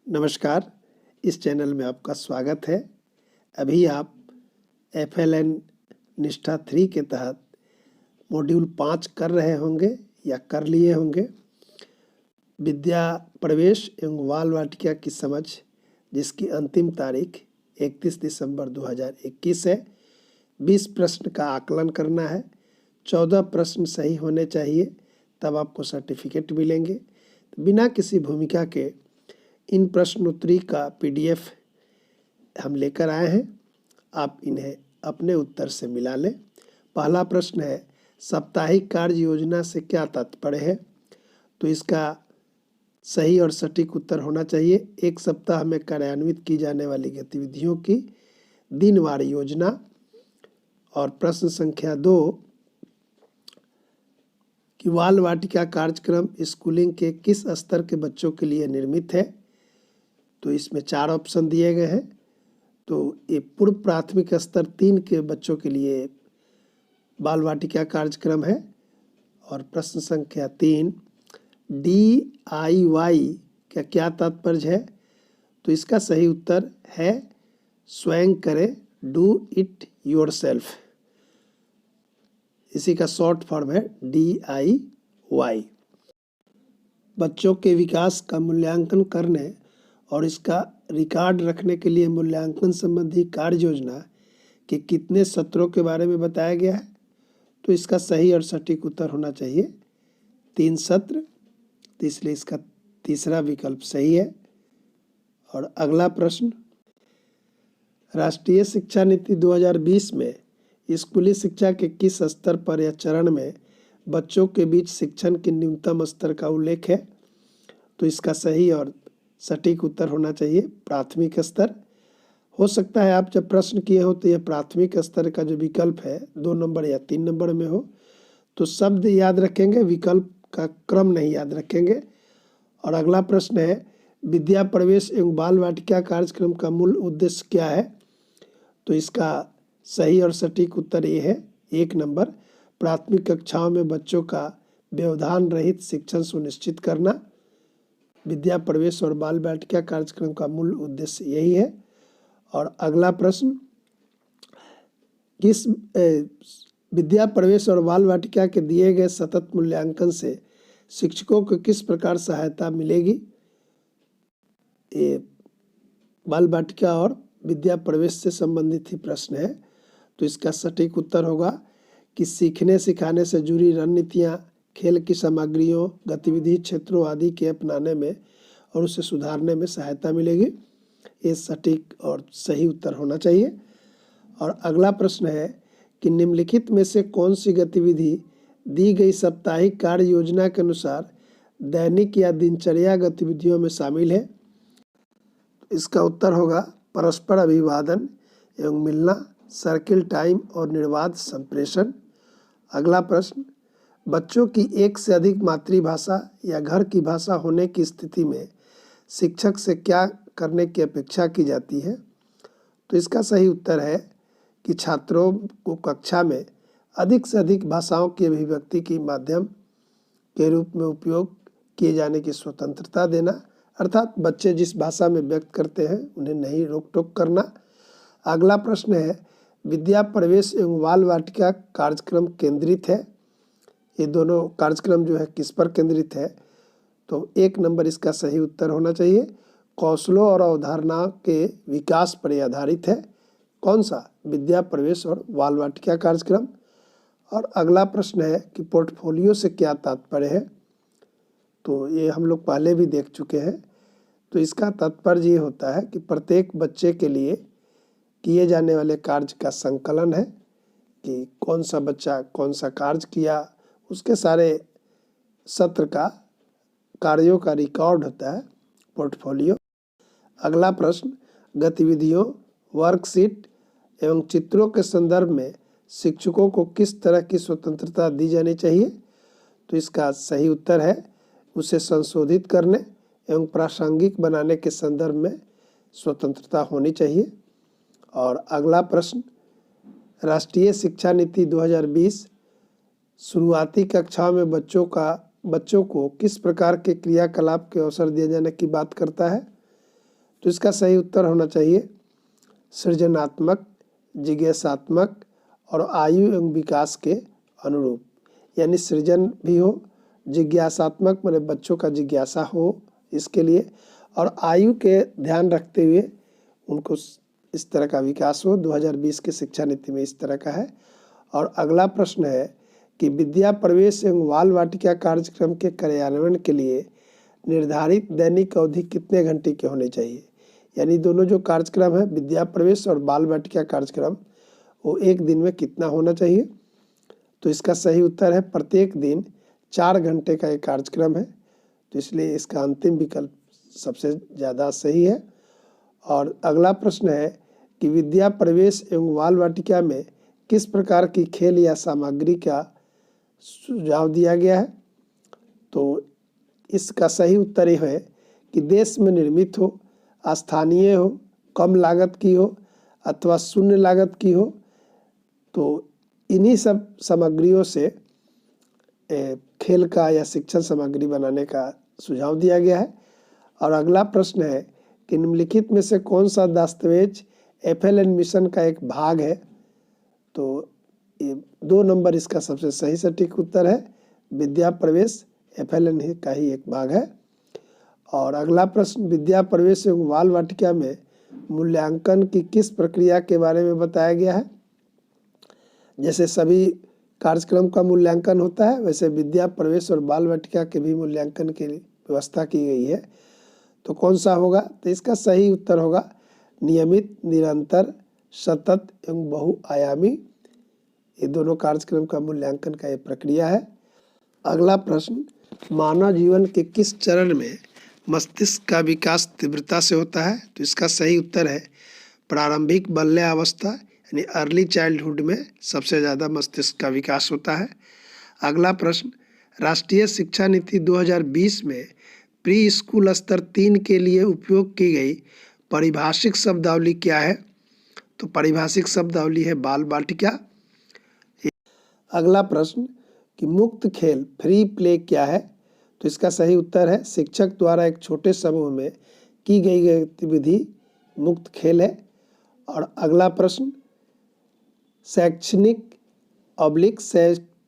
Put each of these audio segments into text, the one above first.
नमस्कार, इस चैनल में आपका स्वागत है। अभी आप FLN निष्ठा 3 के तहत मॉड्यूल 5 कर रहे होंगे या कर लिए होंगे। विद्या प्रवेश एवं बाल वाटिका की समझ, जिसकी अंतिम तारीख 31 दिसंबर 2021 है। 20 प्रश्न का आकलन करना है। 14 प्रश्न सही होने चाहिए, तब आपको सर्टिफिकेट मिलेंगे। तो बिना किसी भूमिका के इन प्रश्नोत्तरी का PDF हम लेकर आए हैं। आप इन्हें अपने उत्तर से मिला लें। पहला प्रश्न है, साप्ताहिक कार्य योजना से क्या तात्पर्य है? तो इसका सही और सटीक उत्तर होना चाहिए एक सप्ताह में कार्यान्वित की जाने वाली गतिविधियों की दिनवार योजना। और प्रश्न संख्या 2 कि बाल वाटिका कार्यक्रम स्कूलिंग के किस स्तर के बच्चों के लिए निर्मित है? तो इसमें 4 ऑप्शन दिए गए हैं। तो ये पूर्व प्राथमिक स्तर 3 के बच्चों के लिए बाल वाटिका कार्यक्रम है। और प्रश्न संख्या 3, DIY का क्या तात्पर्य है? तो इसका सही उत्तर है स्वयं करें, डू इट योरसेल्फ। इसी का शॉर्ट फॉर्म है DIY। बच्चों के विकास का मूल्यांकन करने और इसका रिकॉर्ड रखने के लिए मूल्यांकन संबंधी कार्य योजना के कितने सत्रों के बारे में बताया गया है? तो इसका सही और सटीक उत्तर होना चाहिए 3 सत्र। तो इसलिए इसका तीसरा विकल्प सही है। और अगला प्रश्न, राष्ट्रीय शिक्षा नीति 2020 में स्कूली शिक्षा के किस स्तर पर या चरण में बच्चों के बीच शिक्षण के न्यूनतम स्तर का उल्लेख है? तो इसका सही और सटीक उत्तर होना चाहिए प्राथमिक स्तर। हो सकता है आप जब प्रश्न किए हो तो यह प्राथमिक स्तर का जो विकल्प है 2 नंबर या 3 नंबर में हो, तो शब्द याद रखेंगे, विकल्प का क्रम नहीं याद रखेंगे। और अगला प्रश्न है, विद्या प्रवेश एवं बाल वाटिका कार्यक्रम का मूल उद्देश्य क्या है? तो इसका सही और सटीक उत्तर ये है 1 नंबर, प्राथमिक कक्षाओं में बच्चों का व्यवधान रहित शिक्षण सुनिश्चित करना। विद्या प्रवेश और बाल वाटिका कार्यक्रम का मूल उद्देश्य यही है। और अगला प्रश्न, किस विद्या प्रवेश और बाल वाटिका के दिए गए सतत मूल्यांकन से शिक्षकों को किस प्रकार सहायता मिलेगी? ये बाल वाटिका और विद्या प्रवेश से संबंधित ही प्रश्न है। तो इसका सटीक उत्तर होगा कि सीखने सिखाने से जुड़ी रणनीतियाँ, खेल की सामग्रियों, गतिविधि क्षेत्रों आदि के अपनाने में और उसे सुधारने में सहायता मिलेगी। ये सटीक और सही उत्तर होना चाहिए। और अगला प्रश्न है कि निम्नलिखित में से कौन सी गतिविधि दी गई साप्ताहिक कार्य योजना के अनुसार दैनिक या दिनचर्या गतिविधियों में शामिल है? इसका उत्तर होगा परस्पर अभिवादन एवं मिलना, सर्किल टाइम और निर्बाध संप्रेषण। अगला प्रश्न, बच्चों की एक से अधिक मातृभाषा या घर की भाषा होने की स्थिति में शिक्षक से क्या करने की अपेक्षा की जाती है? तो इसका सही उत्तर है कि छात्रों को कक्षा में अधिक से अधिक भाषाओं की अभिव्यक्ति के माध्यम के रूप में उपयोग किए जाने की स्वतंत्रता देना, अर्थात बच्चे जिस भाषा में व्यक्त करते हैं उन्हें नहीं रोक टोक करना। अगला प्रश्न है, विद्या प्रवेश एवं बाल वाटिका कार्यक्रम केंद्रित है। ये दोनों कार्यक्रम जो है किस पर केंद्रित है? तो 1 नंबर इसका सही उत्तर होना चाहिए, कौशलों और अवधारणाओं के विकास पर आधारित है। कौन सा? विद्या प्रवेश और बाल वाटिका कार्यक्रम। और अगला प्रश्न है कि पोर्टफोलियो से क्या तात्पर्य है? तो ये हम लोग पहले भी देख चुके हैं। तो इसका तात्पर्य ये होता है कि प्रत्येक बच्चे के लिए किए जाने वाले कार्य का संकलन है कि कौन सा बच्चा कौन सा कार्य किया, उसके सारे सत्र का कार्यों का रिकॉर्ड होता है पोर्टफोलियो। अगला प्रश्न, गतिविधियों, वर्कशीट एवं चित्रों के संदर्भ में शिक्षकों को किस तरह की स्वतंत्रता दी जानी चाहिए? तो इसका सही उत्तर है उसे संशोधित करने एवं प्रासंगिक बनाने के संदर्भ में स्वतंत्रता होनी चाहिए। और अगला प्रश्न, राष्ट्रीय शिक्षा नीति 2020 शुरुआती कक्षाओं में बच्चों को किस प्रकार के क्रियाकलाप के अवसर दिए जाने की बात करता है? तो इसका सही उत्तर होना चाहिए सृजनात्मक, जिज्ञासात्मक और आयु एवं विकास के अनुरूप। यानी सृजन भी हो, जिज्ञासात्मक माने बच्चों का जिज्ञासा हो इसके लिए, और आयु के ध्यान रखते हुए उनको इस तरह का विकास हो। 2020 की शिक्षा नीति में इस तरह का है। और अगला प्रश्न है कि विद्या प्रवेश एवं बाल वाटिका कार्यक्रम के कार्यान्वयन के लिए निर्धारित दैनिक अवधि कितने घंटे की होनी चाहिए। यानी दोनों जो कार्यक्रम है, विद्या प्रवेश और बाल वाटिका कार्यक्रम, वो एक दिन में कितना होना चाहिए। तो इसका सही उत्तर है प्रत्येक दिन 4 घंटे का एक कार्यक्रम है, तो इसलिए इसका अंतिम विकल्प सबसे ज़्यादा सही है। और अगला प्रश्न है कि विद्या प्रवेश एवं बाल वाटिका में किस प्रकार की खेल या सामग्री का सुझाव दिया गया है। तो इसका सही उत्तर यह है कि देश में निर्मित हो, स्थानीय हो, कम लागत की हो अथवा शून्य लागत की हो। तो इन्हीं सब सामग्रियों से खेल का या शिक्षण सामग्री बनाने का सुझाव दिया गया है। और अगला प्रश्न है कि निम्नलिखित में से कौन सा दस्तावेज FLN मिशन का एक भाग है। तो ये 2 नंबर इसका सबसे सही सटीक उत्तर है। विद्या प्रवेश FLN का ही एक भाग है। और अगला प्रश्न, विद्या प्रवेश एवं बाल वाटिका में मूल्यांकन की किस प्रक्रिया के बारे में बताया गया है। जैसे सभी कार्यक्रम का मूल्यांकन होता है, वैसे विद्या प्रवेश और बाल वाटिका के भी मूल्यांकन की व्यवस्था की गई है। तो कौन सा होगा। तो इसका सही उत्तर होगा नियमित, निरंतर, सतत एवं बहुआयामी। ये दोनों कार्यक्रम का मूल्यांकन का एक प्रक्रिया है। अगला प्रश्न, मानव जीवन के किस चरण में मस्तिष्क का विकास तीव्रता से होता है। तो इसका सही उत्तर है प्रारंभिक बाल्यावस्था यानी अर्ली चाइल्डहुड में सबसे ज़्यादा मस्तिष्क का विकास होता है। अगला प्रश्न, राष्ट्रीय शिक्षा नीति 2020 में प्री स्कूल स्तर 3 के लिए उपयोग की गई पारिभाषिक शब्दावली क्या है। तो पारिभाषिक शब्दावली है बाल वाटिका। अगला प्रश्न कि मुक्त खेल फ्री प्ले क्या है। तो इसका सही उत्तर है शिक्षक द्वारा एक छोटे समूह में की गई गतिविधि मुक्त खेल है। और अगला प्रश्न, शैक्षणिक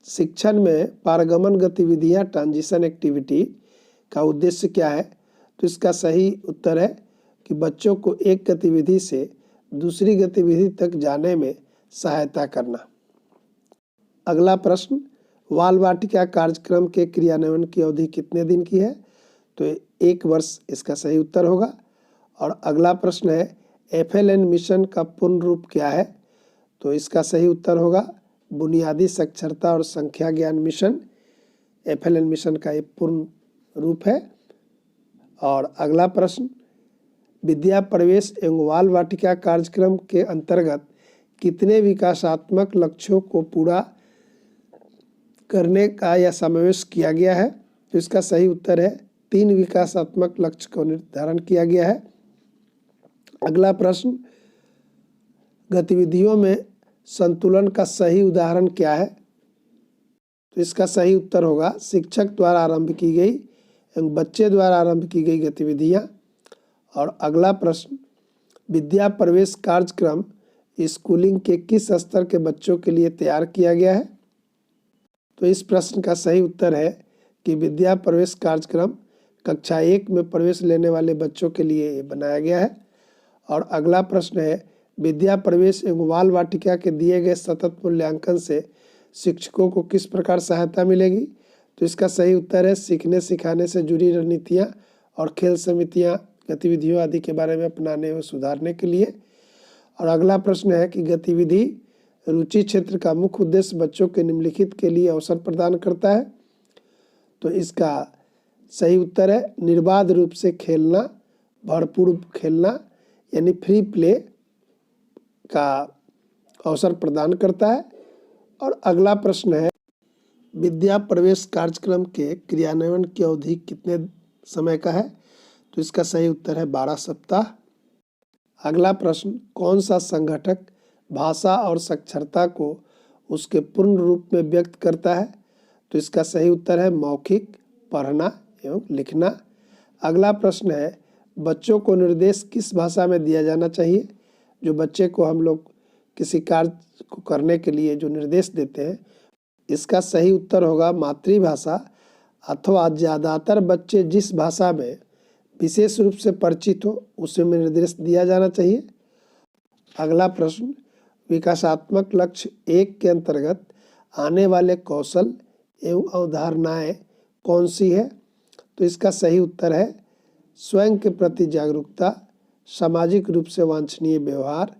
शिक्षण में पारगमन गतिविधियां ट्रांजिशन एक्टिविटी का उद्देश्य क्या है। तो इसका सही उत्तर है कि बच्चों को एक गतिविधि से दूसरी गतिविधि तक जाने में सहायता करना। अगला प्रश्न, बाल वाटिका कार्यक्रम के क्रियान्वयन की अवधि कितने दिन की है। तो 1 वर्ष इसका सही उत्तर होगा। और अगला प्रश्न है FLN मिशन का पूर्ण रूप क्या है। तो इसका सही उत्तर होगा बुनियादी साक्षरता और संख्या ज्ञान मिशन। FLN मिशन का एक पूर्ण रूप है। और अगला प्रश्न, विद्या प्रवेश एवं बाल वाटिका कार्यक्रम के अंतर्गत कितने विकासात्मक लक्ष्यों को पूरा करने का या समावेश किया गया है। तो इसका सही उत्तर है 3 विकासात्मक लक्ष्य को निर्धारण किया गया है। अगला प्रश्न, गतिविधियों में संतुलन का सही उदाहरण क्या है। तो इसका सही उत्तर होगा शिक्षक द्वारा आरंभ की गई एवं बच्चे द्वारा आरंभ की गई गतिविधियां। और अगला प्रश्न, विद्या प्रवेश कार्यक्रम स्कूलिंग के किस स्तर के बच्चों के लिए तैयार किया गया है। तो इस प्रश्न का सही उत्तर है कि विद्या प्रवेश कार्यक्रम कक्षा 1 में प्रवेश लेने वाले बच्चों के लिए बनाया गया है। और अगला प्रश्न है, विद्या प्रवेश एवं बाल वाटिका के दिए गए सतत मूल्यांकन से शिक्षकों को किस प्रकार सहायता मिलेगी। तो इसका सही उत्तर है सीखने सिखाने से जुड़ी रणनीतियाँ और खेल समितियाँ गतिविधियों आदि के बारे में अपनाने और सुधारने के लिए। और अगला प्रश्न है कि गतिविधि रुचि क्षेत्र का मुख्य उद्देश्य बच्चों के निम्नलिखित के लिए अवसर प्रदान करता है। तो इसका सही उत्तर है निर्बाध रूप से खेलना, भरपूर खेलना यानी फ्री प्ले का अवसर प्रदान करता है। और अगला प्रश्न है, विद्या प्रवेश कार्यक्रम के क्रियान्वयन की अवधि कितने समय का है। तो इसका सही उत्तर है 12 सप्ताह। अगला प्रश्न, कौन सा संगठक भाषा और साक्षरता को उसके पूर्ण रूप में व्यक्त करता है। तो इसका सही उत्तर है मौखिक, पढ़ना एवं लिखना। अगला प्रश्न है, बच्चों को निर्देश किस भाषा में दिया जाना चाहिए? जो बच्चे को हम लोग किसी कार्य को करने के लिए जो निर्देश देते हैं, इसका सही उत्तर होगा मातृभाषा, अथवा ज़्यादातर बच्चे जिस भाषा में विशेष रूप से परिचित हो उसी में निर्देश दिया जाना चाहिए। अगला प्रश्न, विकासात्मक लक्ष्य 1 के अंतर्गत आने वाले कौशल एवं अवधारणाएं कौन सी है? तो इसका सही उत्तर है स्वयं के प्रति जागरूकता, सामाजिक रूप से वांछनीय व्यवहार,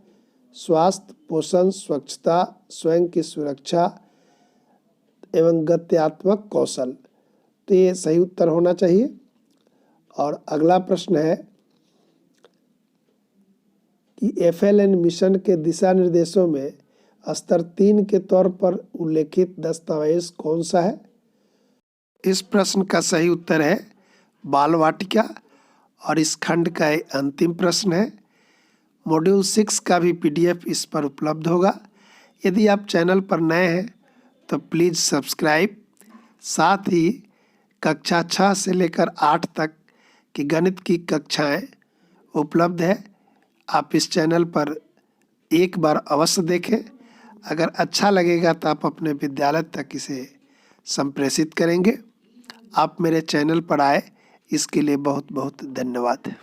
स्वास्थ्य, पोषण, स्वच्छता, स्वयं की सुरक्षा एवं गत्यात्मक कौशल। तो ये सही उत्तर होना चाहिए। और अगला प्रश्न है कि FLN मिशन के दिशा निर्देशों में स्तर 3 के तौर पर उल्लेखित दस्तावेज कौन सा है? इस प्रश्न का सही उत्तर है बाल वाटिका, और इस खंड का अंतिम प्रश्न है। मॉड्यूल 6 का भी PDF इस पर उपलब्ध होगा। यदि आप चैनल पर नए हैं तो प्लीज़ सब्सक्राइब। साथ ही कक्षा 6 से लेकर 8 तक की गणित की कक्षाएं उपलब्ध है। आप इस चैनल पर एक बार अवश्य देखें। अगर अच्छा लगेगा तो आप अपने विद्यालय तक इसे संप्रेषित करेंगे। आप मेरे चैनल पर आए इसके लिए बहुत बहुत धन्यवाद।